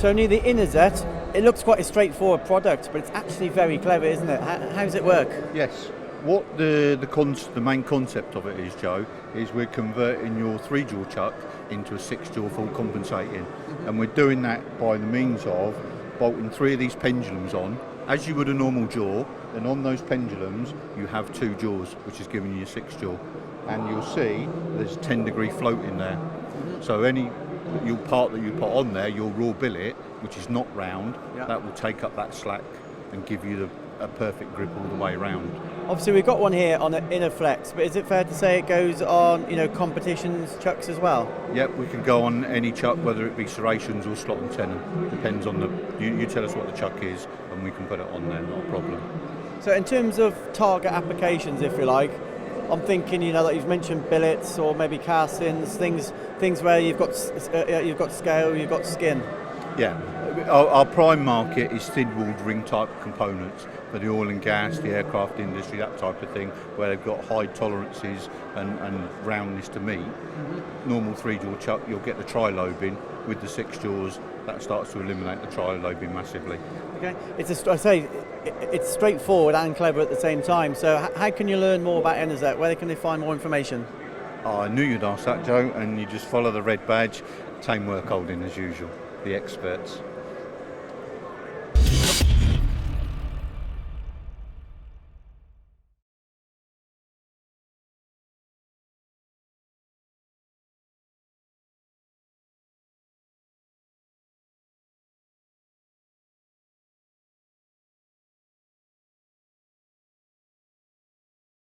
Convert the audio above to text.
Tony, the InoZet, it looks quite a straightforward product, but it's actually very clever, isn't it? How does it work? Yes. What the main concept of it is, Joe, is we're converting your 3-jaw chuck into a 6-jaw full compensating. And we're doing that by the means of bolting 3 of these pendulums on, as you would a normal jaw, and on those pendulums you have 2 jaws, which is giving you a 6-jaw. And you'll see there's a 10-degree float in there. So any part that you put on there, your raw billet, which is not round, that will take up that slack and give you a perfect grip all the way around. Obviously we've got one here on an InoFlex, but is it fair to say it goes on, competitions chucks as well? Yep, we can go on any chuck, whether it be serrations or slot and tenon. Depends on you tell us what the chuck is and we can put it on there, not a problem. So in terms of target applications, if you like, I'm thinking, like you've mentioned billets or maybe castings, things where you've got scale, you've got skin. Yeah, our prime market is thin-walled ring-type components for the oil and gas, the aircraft industry, that type of thing, where they've got high tolerances and roundness to meat. Normal 3-jaw chuck, you'll get the tri-lobing with the 6 jaws. That starts to eliminate the tri-lobing massively. Okay, it's straightforward and clever at the same time. So how can you learn more about InoZet? Where can they find more information? I knew you'd ask that, Joe, and you just follow the red badge. Thame Workholding as usual, the experts.